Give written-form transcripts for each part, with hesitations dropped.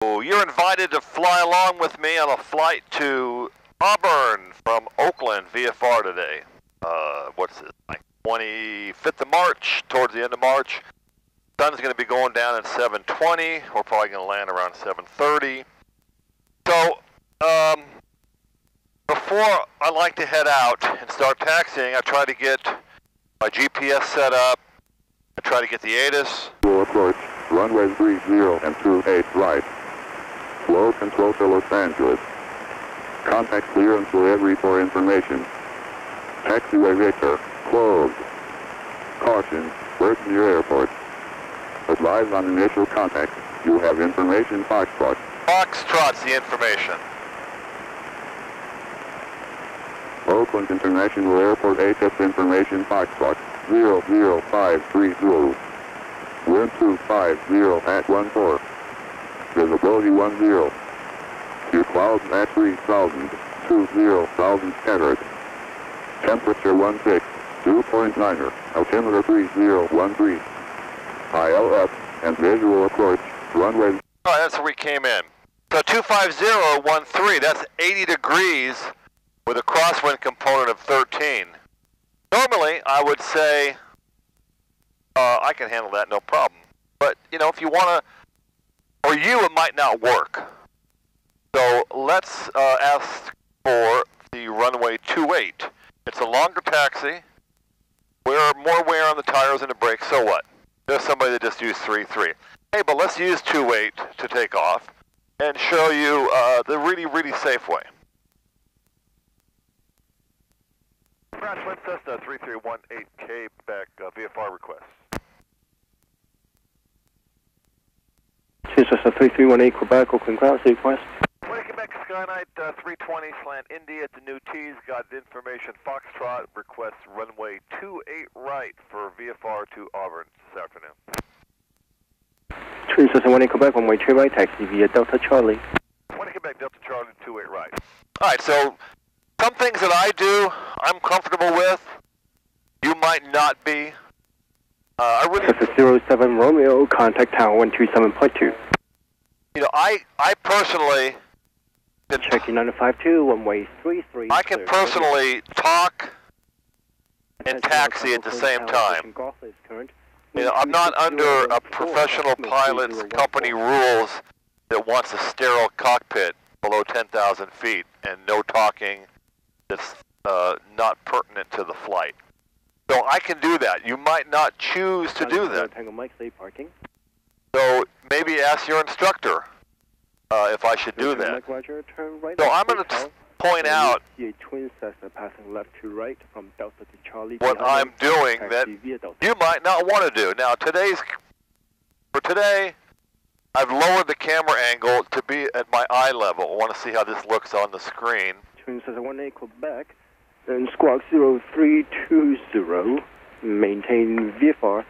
You're invited to fly along with me on a flight to Auburn from Oakland VFR today. What's it, like 25th of March, towards the end of March. Sun's going to be going down at 7:20. We're probably going to land around 7:30. So, before I like to head out and start taxiing, I try to get my GPS set up. I try to get the ATIS. Approach, runway 30 and 28 right. Flow control to Los Angeles. Contact clearance for every for information. Taxiway Victor, closed. Caution, bird near airport. Advise on initial contact. You have information Foxtrot. Foxtrot's the information. Oakland International Airport ATIS information Foxtrot 00530. Wind 250 at 14. Visibility 10. Few clouds at 3,000. 20,000 scattered. Temperature 16. 2.9er. Altimeter 3013. ILS and visual approach. Runway. Oh, that's where we came in. So 25013, that's 80 degrees with a crosswind component of 13. Normally, I would say I can handle that, no problem. But, you know, if you want to, or you, it might not work. So let's ask for the runway 28. It's a longer taxi. We're more wear on the tires and the brakes, so what? There's somebody that just used 3.3. Hey, but let's use 2.8 to take off and show you the really, really safe way. Crash Wind Cessna 3318K back VFR request. Cessna 3318 Quebec, Oakland Ground request. When Quebec Skynight 320 slant Indy at the new T's, got information Foxtrot requests runway 28 right for VFR to Auburn this afternoon. Twin Cessna 18 Quebec, runway 2 right, taxi via Delta Charlie. 20 Quebec Delta Charlie 28 right. Alright, so some things that I do, I'm comfortable with. You might not be. I really... Cessna 07 Romeo, contact tower 127.2. You know, I personally... Checking 952, runway 33. I can personally talk and taxi at the same time. You know, I'm not under a professional pilot's company rules that wants a sterile cockpit below 10,000 feet and no talking that's not pertinent to the flight. So I can do that. You might not choose to do that. So maybe ask your instructor if I should do that. So I'm going to point out what I'm doing that you might not want to do. Now for today, I've lowered the camera angle to be at my eye level. I want to see how this looks on the screen. Twin Cessna 18 Quebec, and squawk 0320, maintain VFR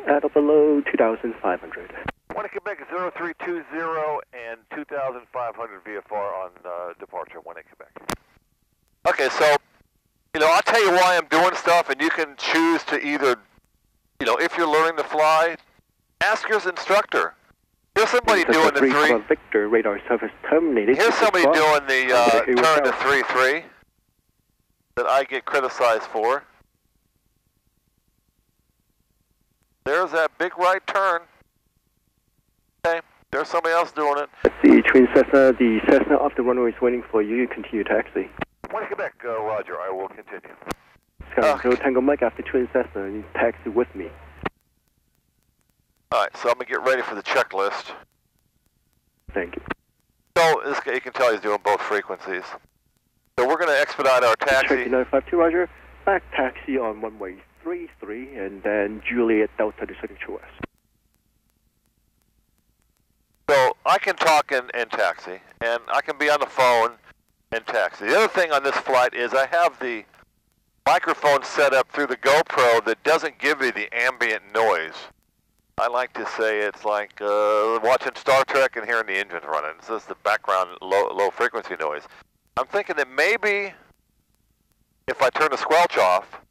at or below 2,500. 1 Quebec 0320 and 2,500 VFR on departure 1 Quebec. Okay, so, you know, I'll tell you why I'm doing stuff, and you can choose to either, you know, if you're learning to fly, ask your instructor. Here's somebody doing the 3. Victor, radar service terminated. Here's somebody doing the turn to 3-3 that I get criticized for. There's that big right turn. Okay, there's somebody else doing it. The Twin Cessna, the Cessna off the runway is waiting for you. Continue taxi. 1 Quebec, roger, I will continue. So Tango Mike after Twin Cessna, you taxi with me. Alright, so I'm going to get ready for the checklist. Thank you. So, this guy, you can tell he's doing both frequencies. So we're going to expedite our taxi. Check 952, roger. Back taxi on runway 33, and then Juliet Delta to Signature West. So I can talk and taxi, and I can be on the phone and taxi. The other thing on this flight is I have the microphone set up through the GoPro that doesn't give me the ambient noise. I like to say it's like watching Star Trek and hearing the engines running. It's just the background low frequency noise. I'm thinking that maybe if I turn the squelch off,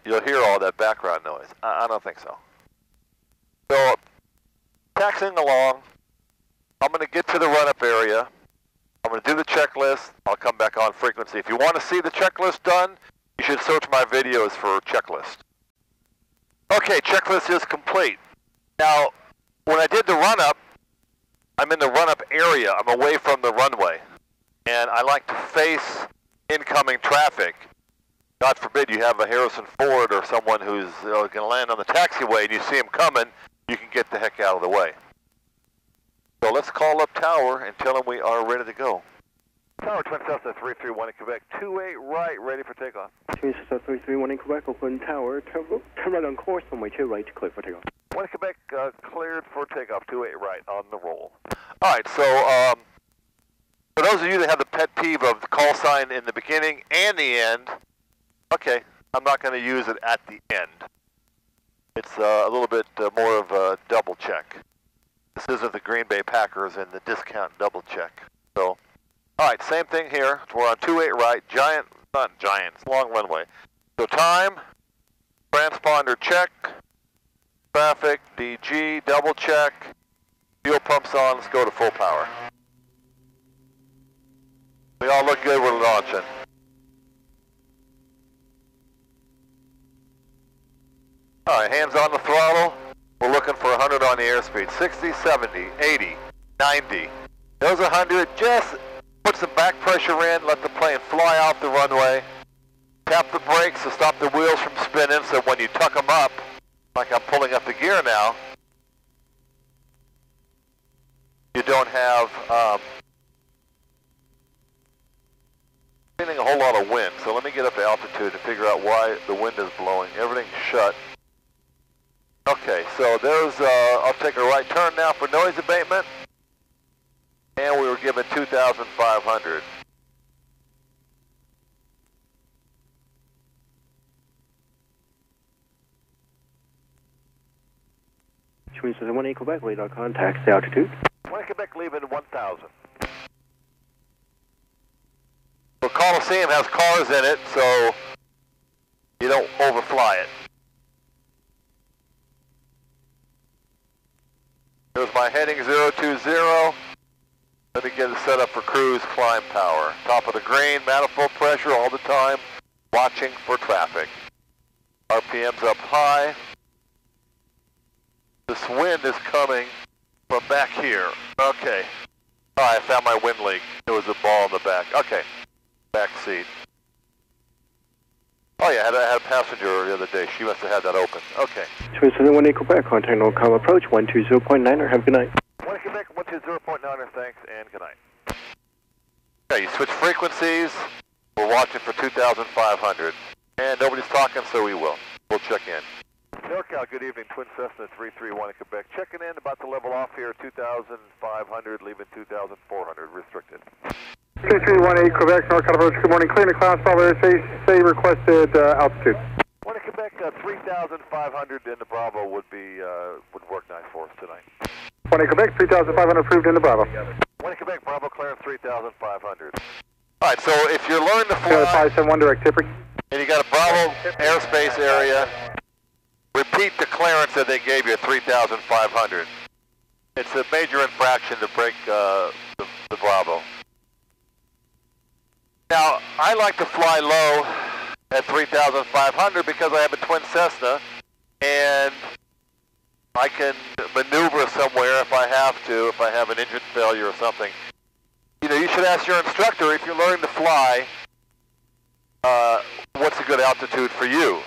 you'll hear all that background noise. I don't think so. So taxiing along. I'm going to get to the run-up area. I'm going to do the checklist. I'll come back on frequency. If you want to see the checklist done, you should search my videos for checklist. Okay, checklist is complete. Now, when I did the run-up, I'm in the run-up area. I'm away from the runway. And I like to face incoming traffic. God forbid you have a Harrison Ford or someone who's going to land on the taxiway and you see him coming, you can get the heck out of the way. So let's call up Tower and tell him we are ready to go. Tower, Twin Cessna 331 in Quebec, 28 right, ready for takeoff. Twin Cessna 331 in Quebec, Oakland Tower, turn right on course, runway 2 right, clear for takeoff. 1 Quebec, cleared for takeoff, 28 right, on the roll. All right, so for those of you that have the pet peeve of the call sign in the beginning and the end, okay, I'm not going to use it at the end. It's a little bit more of a double check. This isn't the Green Bay Packers and the discount double check. So, all right, same thing here. We're on 28 right, not giant, it's long runway. So time, transponder check, traffic, DG, double check, fuel pumps on, let's go to full power. We all look good, we're launching. All right, hands on the throttle. We're looking for 100 on the airspeed. 60, 70, 80, 90. Those 100, just put some back pressure in, let the plane fly off the runway. Tap the brakes to stop the wheels from spinning, so when you tuck them up, like I'm pulling up the gear now, you don't have a whole lot of wind. So let me get up to altitude and figure out why the wind is blowing. Everything's shut. Okay, so there's, I'll take a right turn now for noise abatement. And we were given 2,500. Twin Cessna 1 Quebec, radar contact, the altitude. 1 Quebec leaving 1,000. The Coliseum has cars in it, so you don't overfly it. There's my heading 020. Let me get it set up for cruise climb power. Top of the green, manifold pressure all the time, watching for traffic. RPM's up high. This wind is coming from back here. Okay. Oh, I found my wind leak. There was a ball in the back. Okay. Back seat. Oh yeah, I had a passenger the other day. She must have had that open. Okay. Twin Cessna 1 Quebec, contact NORCOM approach 120.9er, have a good night. 1 Quebec, 120.9er, thanks, and good night. Okay, you switch frequencies. We're watching for 2,500. And nobody's talking, so we will. We'll check in. NorCal, good evening. Twin Cessna 331 in Quebec. Checking in, about to level off here, 2,500, leaving 2,400, restricted. 3318 Quebec, NorCal approach, good morning. Clearing the class, Bravo, say requested altitude. 1 Quebec, 3,500 in the Bravo would work nice for us tonight. 1 Quebec, 3,500 approved in the Bravo. 1 Quebec, Bravo clearance 3,500. All right, so if you're learning to fly, 571 direct Tipper, and you got a Bravo airspace area, repeat the clearance that they gave you at 3,500. It's a major infraction to break the Bravo. Now, I like to fly low at 3,500 because I have a twin Cessna, and I can maneuver somewhere if I have to, if I have an engine failure or something. You know, you should ask your instructor, if you're learning to fly, what's a good altitude for you?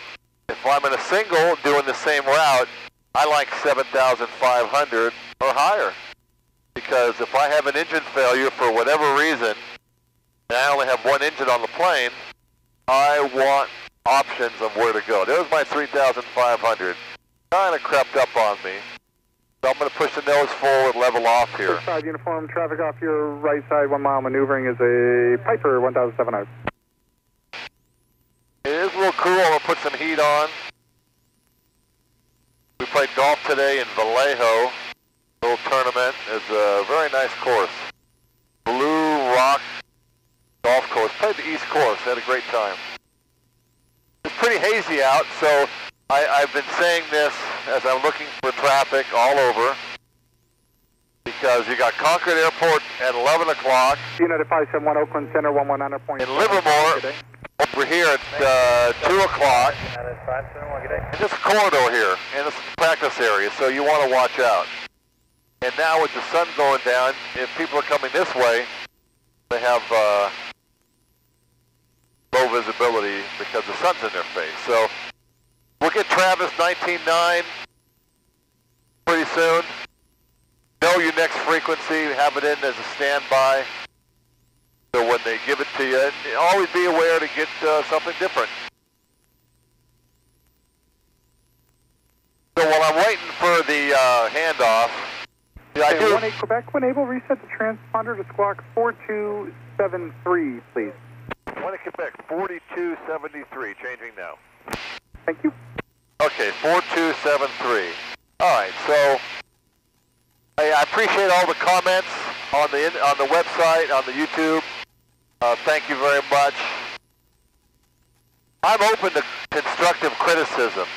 If I'm in a single doing the same route, I like 7,500 or higher. Because if I have an engine failure for whatever reason, and I only have one engine on the plane, I want options of where to go. There's my 3,500. Kind of crept up on me. So I'm going to push the nose forward, level off here. side uniform, traffic off your right side, 1 mile maneuvering is a Piper 1,700. It is a little cool. I'm going to put some heat on. We played golf today in Vallejo. Little tournament. It's a very nice course. Blue Rock Golf Course. Played the East Course. Had a great time. It's pretty hazy out, so I've been saying this as I'm looking for traffic all over. because you got Concord Airport at 11 o'clock. United 571 Oakland Center 119.7. In Livermore, over here at 2 o'clock. And this corridor here, and this practice area, so you want to watch out. And now with the sun going down, if people are coming this way, they have low visibility because the sun's in their face. So we'll get Travis 19.9 pretty soon. Know your next frequency, have it in as a standby. So when they give it to you, always be aware to get something different. So while I'm waiting for the handoff, I do. 18 Quebec, when able, reset the transponder to squawk 4273, please. 1 Quebec, 4273, changing now. Thank you. Okay, 4273. All right, so I appreciate all the comments on the website, on the YouTube. Thank you very much. I'm open to constructive criticism.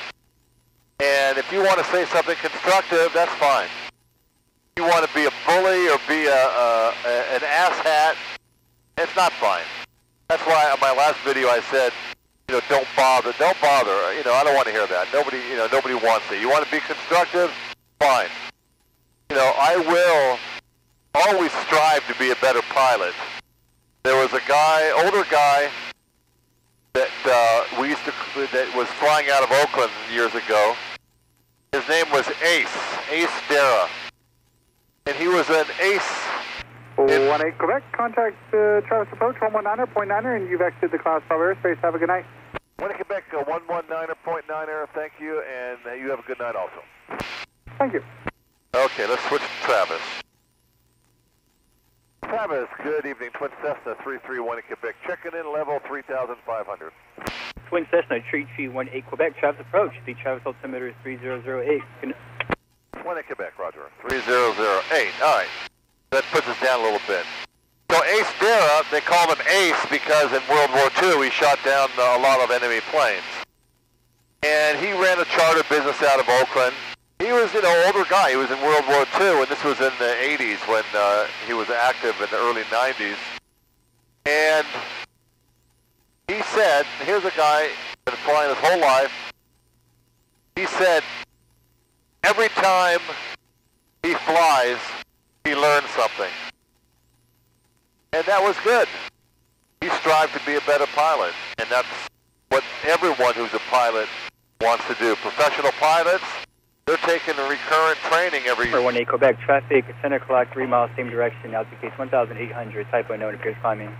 And if you want to say something constructive, that's fine. If you want to be a bully or be an asshat, it's not fine. That's why on my last video I said, don't bother. Don't bother. I don't want to hear that. Nobody wants it. You want to be constructive? Fine. I will always strive to be a better pilot. There was a guy, older guy, that that was flying out of Oakland years ago. His name was Ace Dara, and he was an ace. 18 Quebec, contact Travis approach 119.9er, and you've exited the Class 12 airspace. Have a good night. 1 Quebec, 119.9er, thank you, and you have a good night also. Thank you. Okay, let's switch to Travis. Travis, good evening. Twin Cessna 331 in Quebec. Checking in level 3,500. Twin Cessna 3318 Quebec. Travis approach. The Travis altimeter is 3008. 1 in Quebec, roger. 3008. All right. That puts us down a little bit. So Ace Dara, they called him Ace because in World War II he shot down a lot of enemy planes. And he ran a charter business out of Oakland. He was, older guy. He was in World War II, and this was in the 80s when he was active in the early 90s. And he said, here's a guy been flying his whole life. He said, every time he flies, he learns something. And that was good. He strived to be a better pilot, and that's what everyone who's a pilot wants to do. Professional pilots, they're taking a recurrent training every year. 18 Quebec, traffic at 10 o'clock, 3 miles, same direction, altitude 1,800, type unknown, appears climbing.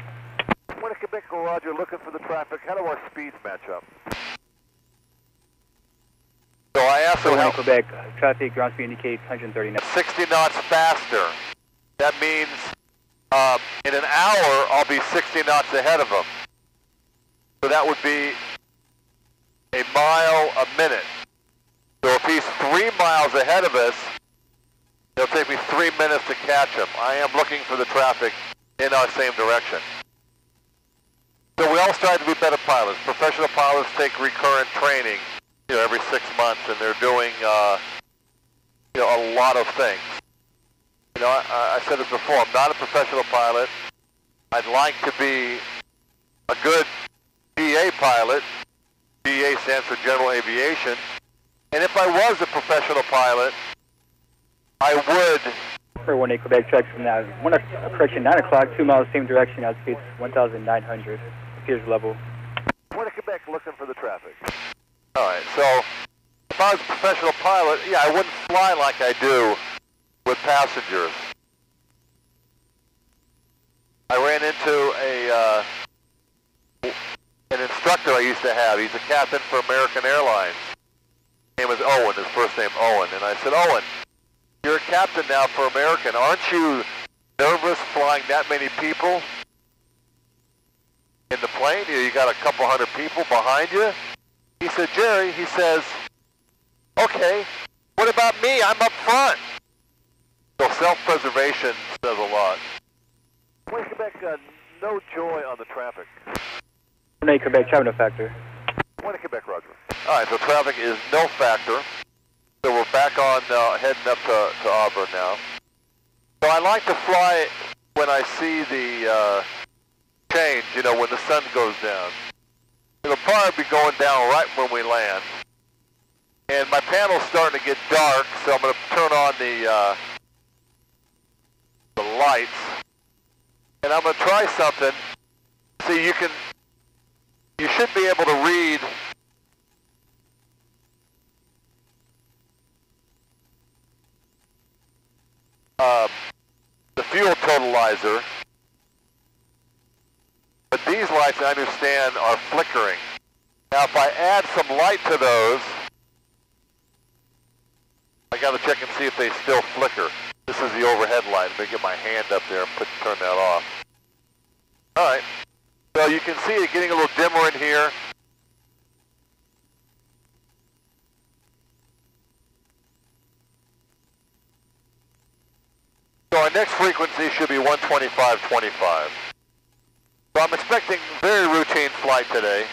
1 Quebec, roger, looking for the traffic. How do our speeds match up? So I asked him 18 Quebec, traffic, ground speed indicates 139. 60 knots faster. That means in an hour, I'll be 60 knots ahead of him. So that would be a mile a minute. So if he's 3 miles ahead of us, it'll take me 3 minutes to catch him. I am looking for the traffic in our same direction. So we all strive to be better pilots. Professional pilots take recurrent training, every 6 months, and they're doing, a lot of things. I said this before, I'm not a professional pilot. I'd like to be a good GA pilot. GA stands for General Aviation. And if I was a professional pilot, I would. 18 Quebec, tracks from now. Correction, 9 o'clock, 2 miles, same direction, altitude 1,900, appears level. 1 Quebec, looking for the traffic. All right, so if I was a professional pilot, I wouldn't fly like I do with passengers. I ran into an instructor I used to have. He's a captain for American Airlines. His name is Owen, his first name Owen. And I said, Owen, you're a captain now for American. Aren't you nervous flying that many people in the plane? You got a couple hundred people behind you? He said, Jerry, he says, okay, what about me? I'm up front. So self-preservation says a lot. 1 Quebec, no joy on the traffic. 18 Quebec, traffic no factor. 1 Quebec, roger. All right, so traffic is no factor. So we're back on heading up to Auburn now. So I like to fly when I see the change, you know, when the sun goes down. It'll probably be going down right when we land. And my panel's starting to get dark, so I'm going to turn on the lights. And I'm going to try something. See, you should be able to read the fuel totalizer. But these lights, I understand, are flickering. Now, if I add some light to those, I got to check and see if they still flicker. This is the overhead light. Let me get my hand up there and turn that off. All right. So you can see it getting a little dimmer in here. So our next frequency should be 125.25. So I'm expecting very routine flight today.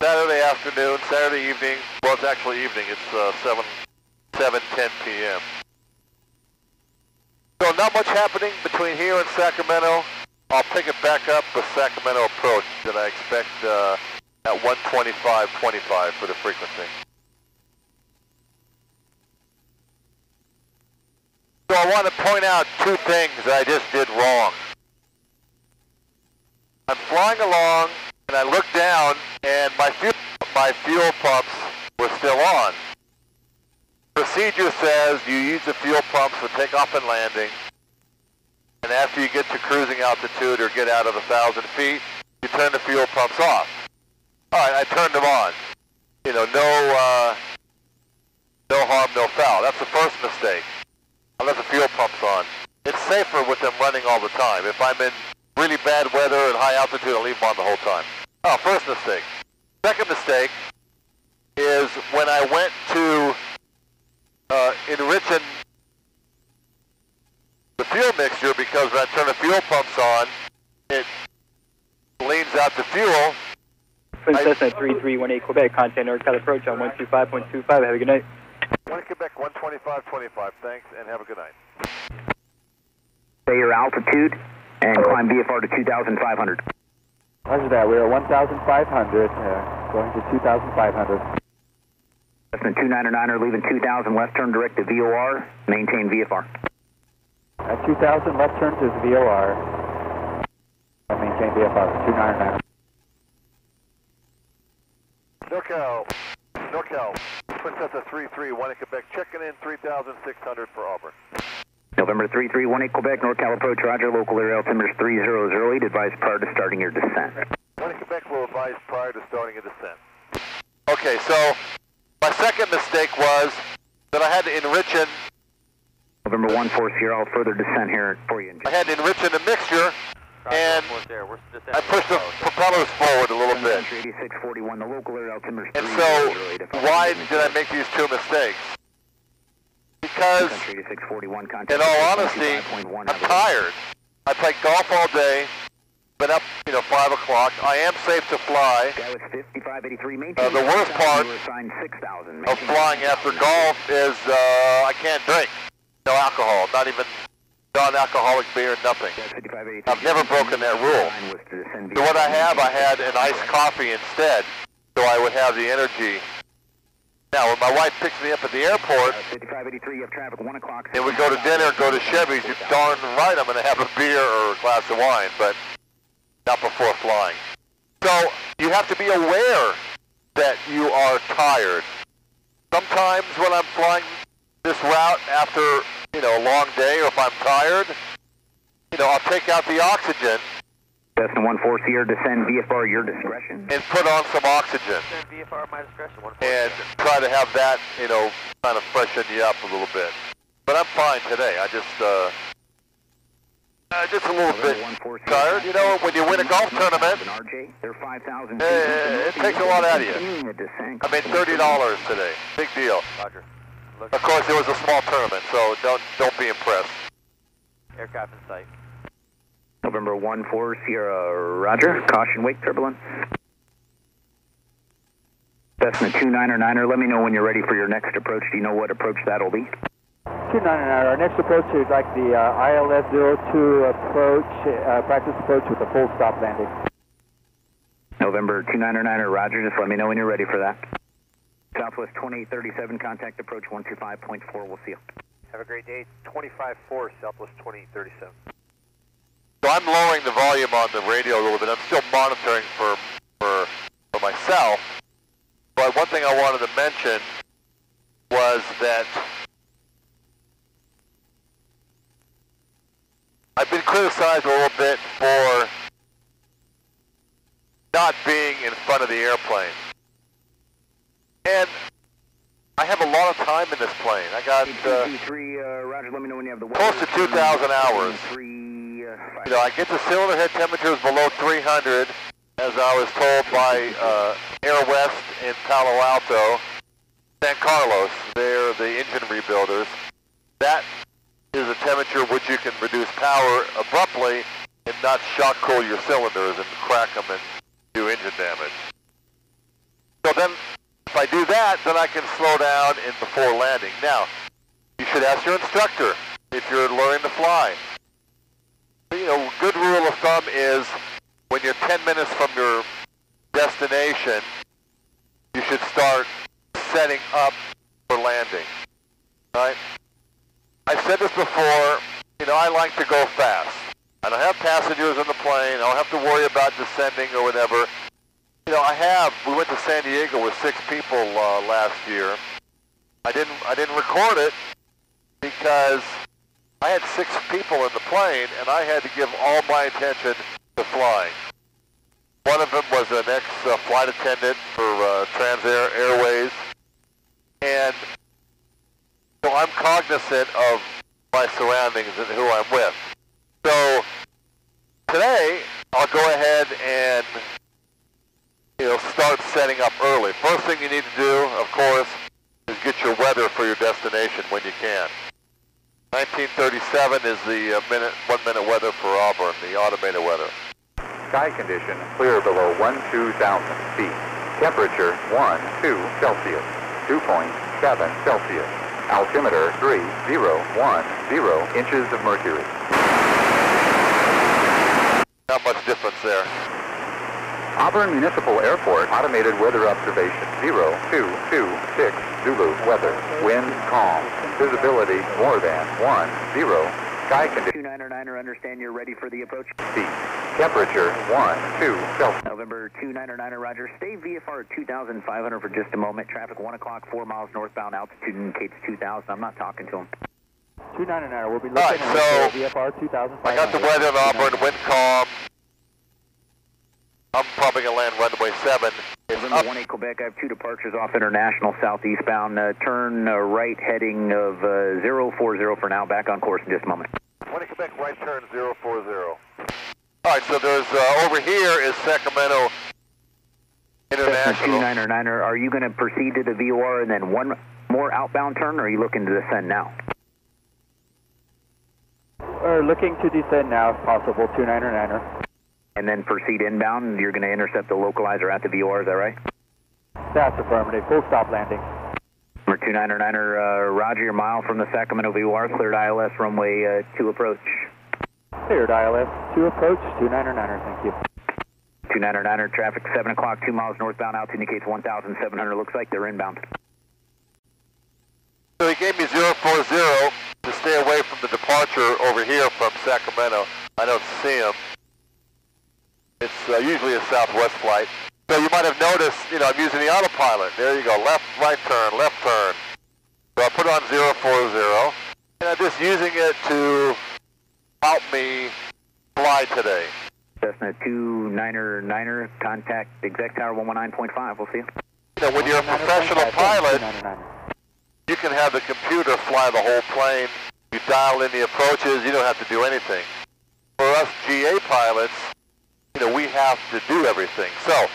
Saturday afternoon, Saturday evening. Well, it's actually evening. It's 7:10 p.m. So not much happening between here and Sacramento. I'll pick it back up with Sacramento approach that I expect at 125.25 for the frequency. So I want to point out two things that I just did wrong. I'm flying along and I look down and my fuel pumps were still on. Procedure says you use the fuel pumps for takeoff and landing, and after you get to cruising altitude or get out of 1,000 feet, you turn the fuel pumps off. All right, I turned them on. You know, no harm, no foul. That's the first mistake. I left the fuel pumps on. It's safer with them running all the time. If I'm in really bad weather at high altitude, I'll leave them on the whole time. Oh, first mistake. Second mistake is when I went to enriching the fuel mixture, because when I turn the fuel pumps on, it leans out the fuel. Cessna 3318 Quebec, contact NorCal approach on 125.25. Have a good night. 1 Quebec, 125.25. Thanks, and have a good night. Say your altitude and climb VFR to 2,500. Roger that. We're at 1,500, going to 2,500. Cessna 299er leaving 2,000 left turn direct to VOR. Maintain VFR. At 2,000 left turn to VOR. Maintain VFR 299. NorCal, Twin Cessna 331 Quebec, checking in 3,600 for Auburn. November 3318 Quebec, NorCal approach, roger, local area altimeter 3008, advise prior to starting your descent. 1 Quebec will advise prior to starting a descent. Okay, so my second mistake was that I had to enrich in. November 14 Sierra, I'll further descent here for you. I had to enrich in the mixture, and I pushed the propellers forward a little bit. 8641, the local area altimeter and so, why did I make these two mistakes? Because, in all honesty, I'm tired. I played golf all day, been up, 5 o'clock. I am safe to fly. The worst part of flying after golf is I can't drink. No alcohol, not even non-alcoholic beer, nothing. I've never broken that rule. So what I had an iced coffee instead, so I would have the energy. Now, when my wife picks me up at the airport, and we go to dinner and go to Chevy's, you're darn right I'm going to have a beer or a glass of wine, but not before flying. So you have to be aware that you are tired. Sometimes when I'm flying this route after, a long day, or if I'm tired, I'll take out the oxygen. Cessna 14 Sierra, descend VFR, your discretion. And put on some oxygen. Descend VFR, my discretion. And try to have that, kind of freshen you up a little bit. But I'm fine today. I just a little bit tired. When you win a golf tournament, it takes a lot out of you. I made $30 today. Big deal. Roger. Of course, it was a small tournament, so don't be impressed. Aircraft in sight. November 14 Sierra, roger. Caution, wake turbulence. Cessna 299er, let me know when you're ready for your next approach. Do you know what approach that'll be? 299, our next approach is like the ILS-02 approach, practice approach with a full stop landing. November 299, Roger, just let me know when you're ready for that. Southwest 2837, contact approach 125.4, we'll see you. Have a great day. 25-4, Southwest 2837. So I'm lowering the volume on the radio a little bit. I'm still monitoring for myself. But one thing I wanted to mention was that I've been criticized a little bit for not being in front of the airplane. And I have a lot of time in this plane. I got Roger, let me know when you have the close to 2,000 hours. You know, I get the cylinder head temperatures below 300, as I was told by Air West in Palo Alto, San Carlos. They're the engine rebuilders. That is a temperature which you can reduce power abruptly and not shock cool your cylinders and crack them and do engine damage. So then, if I do that, then I can slow down before landing. Now, you should ask your instructor if you're learning to fly. You know, good rule of thumb is when you're 10 minutes from your destination, you should start setting up for landing, right? I've said this before, you know, I like to go fast. I don't have passengers in the plane. I don't have to worry about descending or whatever. You know, we went to San Diego with 6 people last year. I didn't record it because I had 6 people in the plane and I had to give all my attention to flying. One of them was an ex-flight attendant for Transair Airways, and so I'm cognizant of my surroundings and who I'm with. So today, I'll go ahead and start setting up early. First thing you need to do, of course, is get your weather for your destination when you can. 1937 is the 1-minute weather for Auburn, the automated weather. Sky condition clear below 12,000 feet. Temperature 12 Celsius, 2.7 Celsius. Altimeter 3010 inches of mercury. Not much difference there. Auburn Municipal Airport automated weather observation 0226 Zulu weather. Wind calm. Visibility more than 10. Sky condition. 299er, understand you're ready for the approach. Feet. Temperature 12 Celsius. November 299er, Roger. Stay VFR at 2,500 for just a moment. Traffic 1 o'clock, 4 miles northbound. Altitude indicates 2,000. I'm not talking to him. 299er, we'll be looking at VFR 2,500. I got the weather in Auburn, wind calm. I'm probably going to land runway 7. November 18 Quebec, I have 2 departures off international southeastbound. Turn right heading of 040 for now. Back on course in just a moment. 20 Quebec, right turn 040. All right, so there's over here is Sacramento International. 299er, are you going to proceed to the VOR and then one more outbound turn, or are you looking to descend now? Looking to descend now if possible, 299er. And then proceed inbound, you're going to intercept the localizer at the VOR, is that right? That's affirmative. Full stop landing. Number 299er, Roger, your mile from the Sacramento VOR, cleared ILS runway 2 approach. Cleared ILS 2 approach, 299er, thank you. 299er, traffic 7 o'clock, 2 miles northbound, altitude indicates 1,700, looks like they're inbound. So he gave me 040 to stay away from the departure over here from Sacramento. I don't see him. It's usually a Southwest flight. So you might have noticed, I'm using the autopilot. There you go, left, right turn, left turn. So I put on 040, and I'm just using it to help me fly today. Cessna 299er, contact exec tower 119.5, we'll see you. When you're a professional pilot, you can have the computer fly the whole plane. You dial in the approaches, you don't have to do anything. For us GA pilots, we have to do everything. So,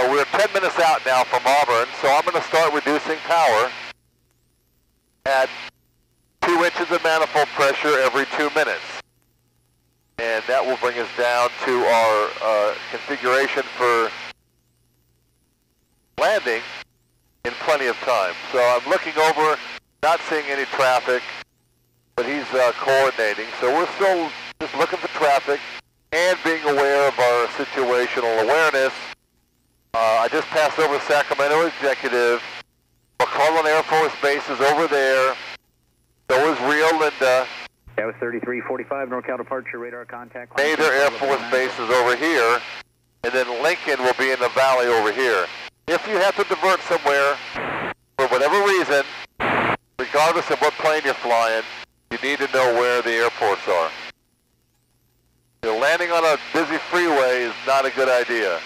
we're 10 minutes out now from Auburn, so I'm going to start reducing power at 2 inches of manifold pressure every 2 minutes. And that will bring us down to our configuration for landing in plenty of time. So I'm looking over not seeing any traffic, but he's coordinating. So we're still just looking for traffic and being aware of our situational awareness. I just passed over Sacramento Executive. McClellan Air Force Base is over there. So is Rio Linda. That was 3345, NorCal departure, radar contact. Mather Air Force Base is over here. And then Lincoln will be in the valley over here. If you have to divert somewhere, for whatever reason, regardless of what plane you're flying, you need to know where the airports are. Landing on a busy freeway is not a good idea.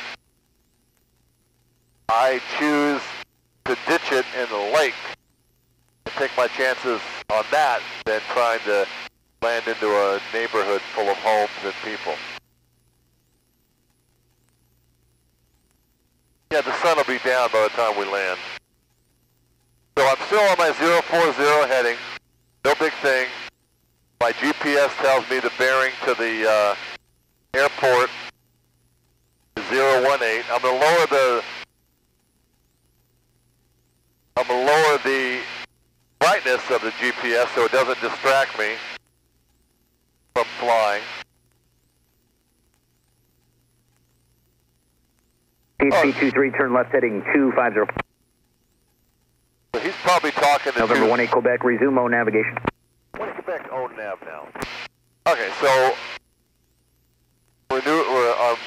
I choose to ditch it in the lake and take my chances on that than trying to land into a neighborhood full of homes and people. Yeah, the sun will be down by the time we land. So I'm still on my 040 heading. No big thing. My GPS tells me the bearing to the airport is 018. I'm going to lower the brightness of the GPS so it doesn't distract me from flying. HP23, turn left heading 250. So he's probably talking to November 18 Quebec, resume O navigation. 1 Quebec, O nav now. Okay, so we're on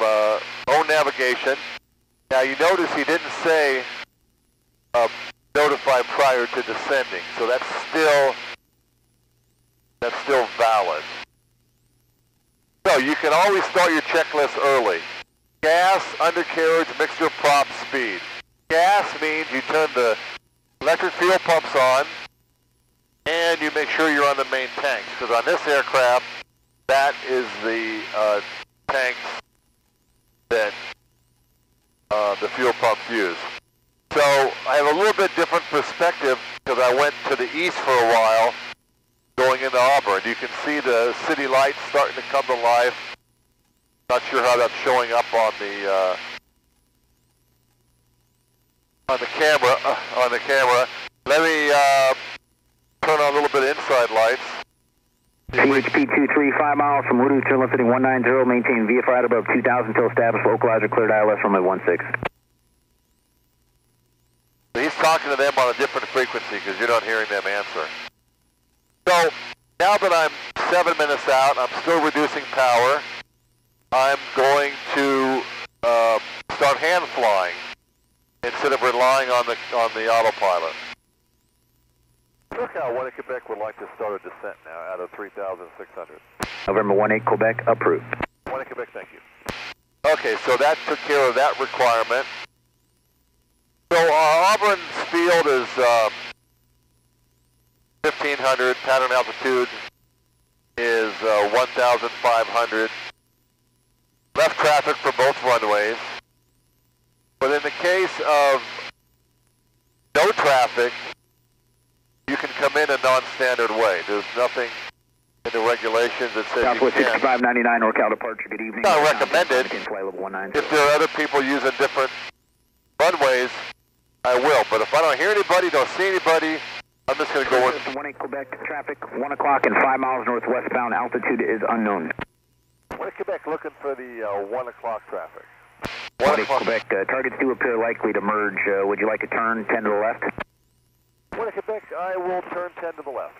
O navigation. Now you notice he didn't say notify prior to descending, so that's still valid. So you can always start your checklist early. Gas, undercarriage, mixture, prop, speed. Gas means you turn the electric fuel pumps on and you make sure you're on the main tanks, because on this aircraft, that is the tanks that the fuel pumps use. So I have a little bit different perspective because I went to the east for a while going into Auburn. You can see the city lights starting to come to life. Not sure how that's showing up on the camera. Let me turn on a little bit of inside lights. CHP 235 miles from Wudu, turn left heading 190, maintain VFR at above 2000 until established, localizer cleared ILS runway 16. He's talking to them on a different frequency because you're not hearing them answer. So now that I'm 7 minutes out, I'm still reducing power. I'm going to start hand flying instead of relying on the autopilot. Lookout 1 Quebec would like to start a descent now out of 3,600. November 18 Quebec, approved. 1 Quebec, thank you. Okay, so that took care of that requirement. So Auburn's field is 1,500, pattern altitude is 1,500. Left traffic for both runways. But in the case of no traffic, you can come in a non-standard way. There's nothing in the regulations that says Southwest you can't. 6599 NorCal departure, good evening. Not recommended. If there are other people using different runways, I will. But if I don't hear anybody, don't see anybody, I'm just going to go with 18 Quebec traffic, 1 o'clock and 5 miles northwestbound, altitude is unknown. 1 Quebec looking for the 1 o'clock traffic. 1 Quebec, targets do appear likely to merge. Would you like a turn 10 to the left? 1 Quebec, I will turn 10 to the left.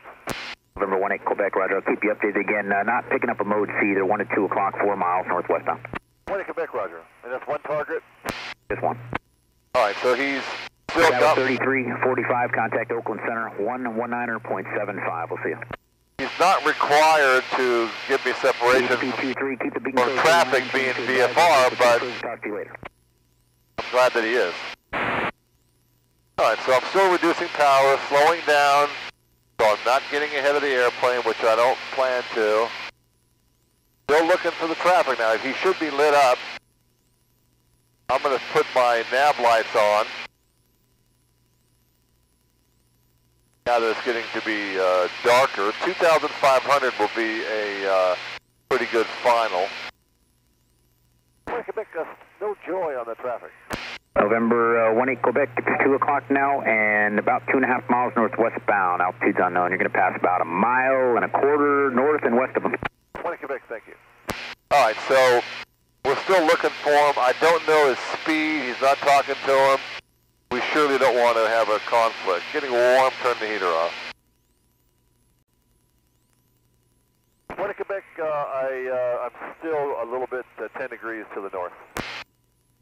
November 18 Quebec, roger. I'll keep you updated again. Not picking up a mode C, either 1 to 2 o'clock, 4 miles northwestbound. 1 Quebec, roger. And that's one target? Just one. All right, so he's still got 3345, contact Oakland Center, 119.75. We'll see you. He's not required to give me separation from traffic being VFR, but talk to you later. I'm glad that he is. All right, so I'm still reducing power, slowing down, so I'm not getting ahead of the airplane, which I don't plan to. Still looking for the traffic now. He should be lit up. I'm going to put my nav lights on. Now that it's getting to be darker, 2,500 will be a pretty good final. Quebec, no joy on the traffic. November 18 Quebec, it's 2 o'clock now and about 2.5 miles northwestbound. Altitude's unknown. You're going to pass about 1.25 miles north and west of them. 20 Quebec, thank you. All right, so we're still looking for him. I don't know his speed. He's not talking to him. We surely don't want to have a conflict. Getting warm, turn the heater off. 20 Quebec, I'm still a little bit 10 degrees to the north.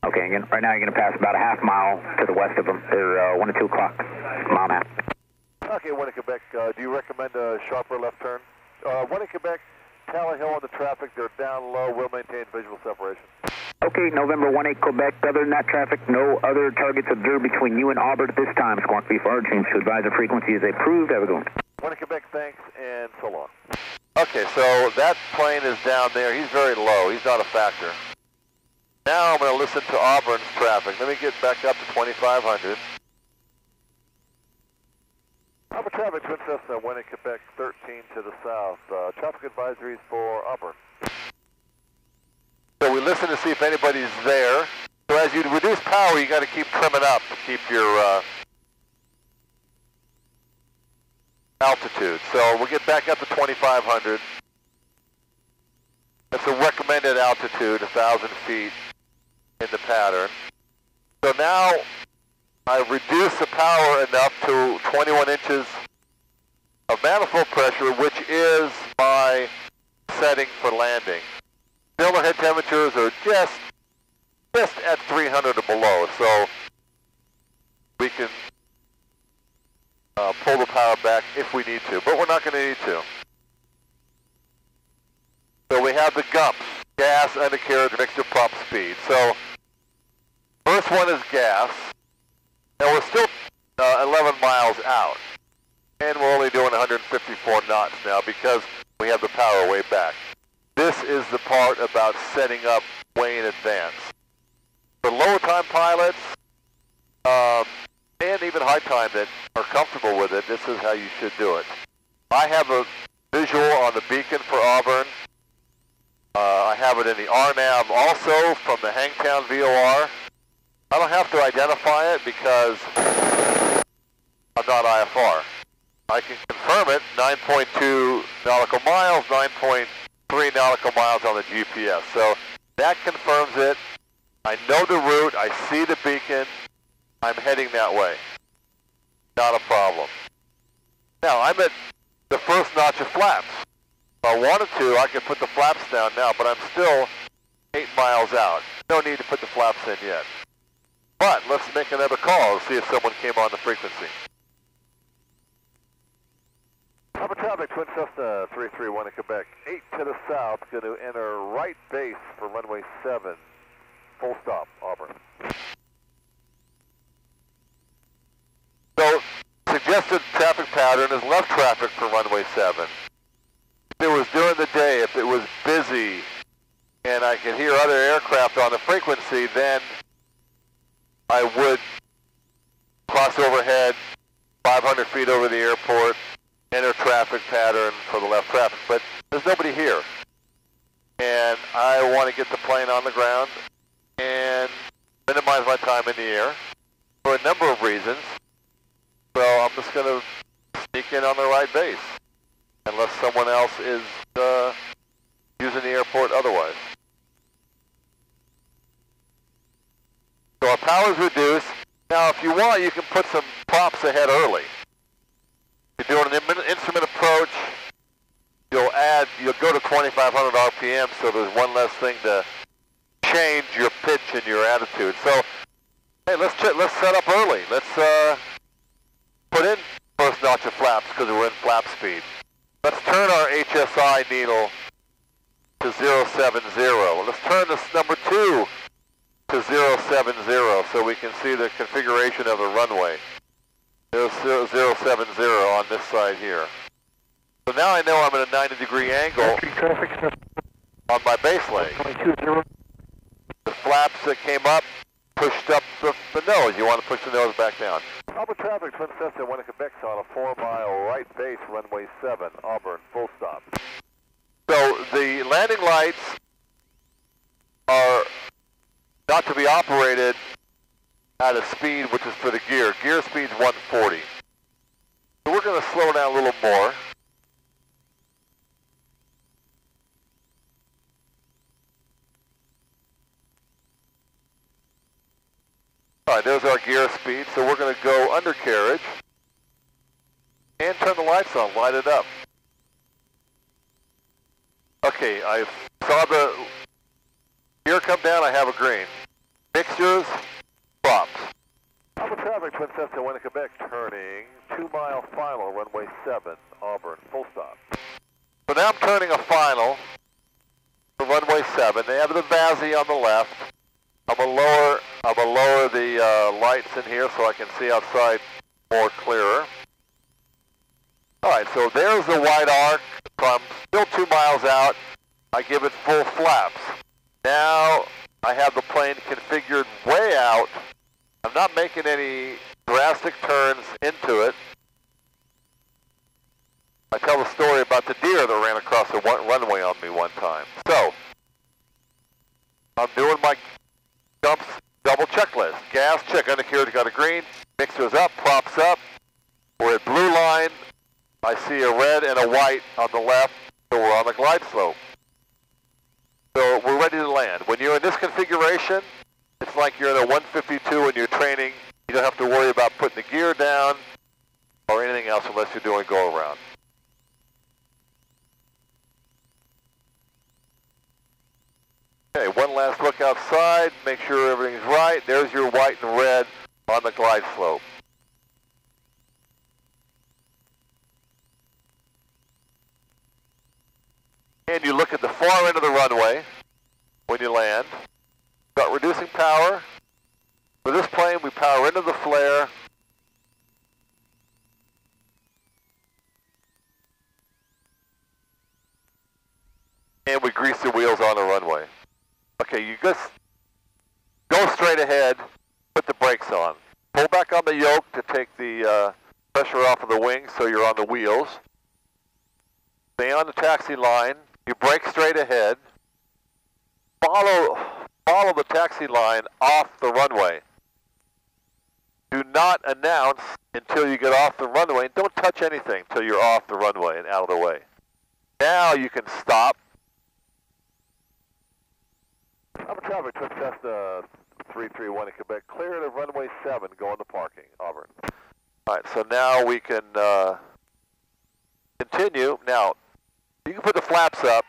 Okay, again, right now you're going to pass about 1/2 mile to the west of them. They're 1 to 2 o'clock, mile and a half. Okay, 1 in Quebec, do you recommend a sharper left turn? 1 in Quebec, Tower Hill on the traffic, they're down low, we'll maintain visual separation. Okay, November 18 Quebec, other than that traffic, no other targets observed between you and Auburn at this time. Squawk VFR, change to advisor frequency is approved. Have a good one. 1 in Quebec, thanks, and so long. Okay, so that plane is down there, he's very low, he's not a factor. Now I'm going to listen to Auburn's traffic. Let me get back up to 2500. Auburn traffic, Twin Cessna, 1 in Quebec, 13 to the south. Traffic advisories for Auburn. So we listen to see if anybody's there. So as you reduce power, you got to keep trimming up to keep your altitude. So we'll get back up to 2500. That's a recommended altitude, 1,000 feet in the pattern. So now I've reduced the power enough to 21 inches of manifold pressure, which is my setting for landing. Cylinder head temperatures are just at 300 or below, so we can pull the power back if we need to, but we're not going to need to. So we have the GUMPS, gas, undercarriage, mixture, prop speed. So first one is gas, and we're still 11 miles out. And we're only doing 154 knots now because we have the power way back. This is the part about setting up way in advance. For lower time pilots, and even high time that are comfortable with it, this is how you should do it. I have a visual on the beacon for Auburn. I have it in the RNAV also from the Hangtown VOR. I don't have to identify it because I'm not IFR. I can confirm it, 9.2 nautical miles, 9.3 nautical miles on the GPS. So that confirms it. I know the route, I see the beacon, I'm heading that way. Not a problem. Now, I'm at the first notch of flaps. If I wanted to, I could put the flaps down now, but I'm still 8 miles out. No need to put the flaps in yet. But let's make another call and see if someone came on the frequency. Upper traffic, Twin Cessna 331 in Quebec. 8 to the south, going to enter right base for runway 7. Full stop, Auburn. So, suggested traffic pattern is left traffic for runway 7. If it was during the day, if it was busy, and I could hear other aircraft on the frequency, then I would cross overhead 500 feet over the airport, enter traffic pattern for the left traffic. But there's nobody here. And I want to get the plane on the ground and minimize my time in the air for a number of reasons. So I'm just going to sneak in on the right base unless someone else is using the airport otherwise. So our power is reduced. Now if you want, you can put some props ahead early. If you're doing an instrument approach, you'll go to 2,500 RPM, so there's one less thing to change your pitch and your attitude. So, hey, let's set up early. Let's put in first notch of flaps because we're in flap speed. Let's turn our HSI needle to 070. Let's turn this number 2 to 070 so we can see the configuration of the runway. 070 on this side here. So now I know I'm at a 90-degree angle on my base leg. The flaps that came up pushed up the nose. You want to push the nose back down. Auburn traffic, Twin Cessna, 1 in Quebec on a 4-mile right base, runway 7, Auburn, full stop. So the landing lights are not to be operated at a speed which is for the gear. Gear speed's 140. So we're going to slow down a little more. Alright, there's our gear speed, so we're going to go undercarriage and turn the lights on, light it up. Okay, I saw the gear come down, I have a green. Mixtures, props. Alpha traffic, Twin Cessna, Winnie, Quebec, turning 2-mile final, runway 7, Auburn, full stop. So now I'm turning a final for runway 7. They have the Vazzy on the left. I'm gonna lower the lights in here so I can see outside more clearer. Alright, so there's the white arc. I'm still 2 miles out. I give it full flaps. Now I have the plane configured way out. I'm not making any drastic turns into it. I tell the story about the deer that ran across the runway on me one time. So, I'm doing my dumps double checklist. Gas, check, undercarriage, got a green. Mixers up, props up. We're at blue line. I see a red and a white on the left, so we're on the glide slope. So we're ready to land. When you're in this configuration, it's like you're in a 152 and you're training. You don't have to worry about putting the gear down or anything else unless you're doing go around. Okay, one last look outside, make sure everything's right. There's your white and red on the glide slope. And you look at the far end of the runway when you land. Start reducing power. For this plane, we power into the flare. And we grease the wheels on the runway. Okay, you just go straight ahead, put the brakes on. Pull back on the yoke to take the pressure off of the wings so you're on the wheels. Stay on the taxi line. You brake straight ahead. Follow the taxi line off the runway. Do not announce until you get off the runway. And don't touch anything until you're off the runway and out of the way. Now you can stop. Alpha traffic, Twin Cessna 331 in Quebec. Clear to runway 7, go into parking, Auburn. Alright, so now we can continue. Now, you can put the flaps up.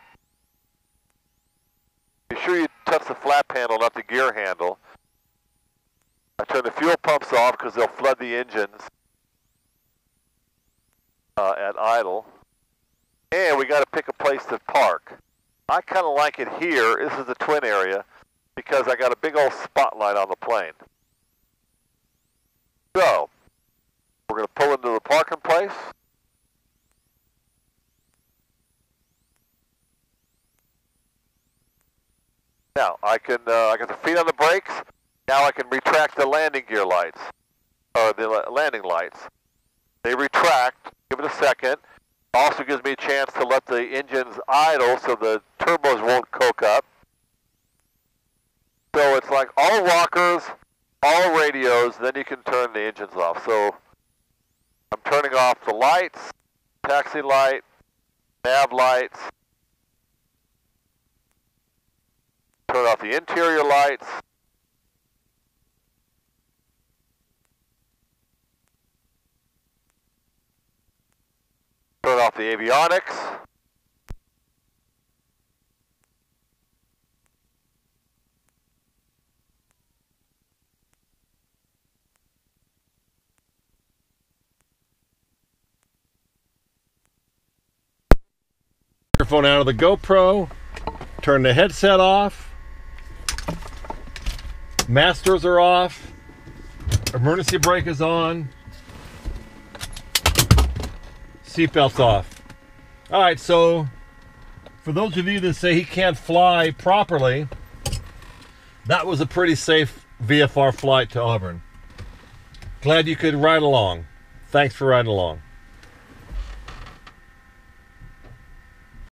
Be sure you touch the flap handle, not the gear handle. I turn the fuel pumps off because they'll flood the engines at idle. And we got to pick a place to park. I kind of like it here. This is the twin area because I got a big old spotlight on the plane. So, we're going to pull into the parking place. Now, I got the feet on the brakes. Now I can retract the landing gear lights, or the landing lights. They retract. Give it a second. Also gives me a chance to let the engines idle so the turbos won't coke up. So it's like all rockers, all radios, then you can turn the engines off. So I'm turning off the lights, taxi light, nav lights, turn off the interior lights, turn off the avionics. Microphone out of the GoPro. Turn the headset off. Masters are off. Emergency brake is on. Seatbelts off. Alright, so for those of you that say he can't fly properly, that was a pretty safe VFR flight to Auburn. Glad you could ride along. Thanks for riding along.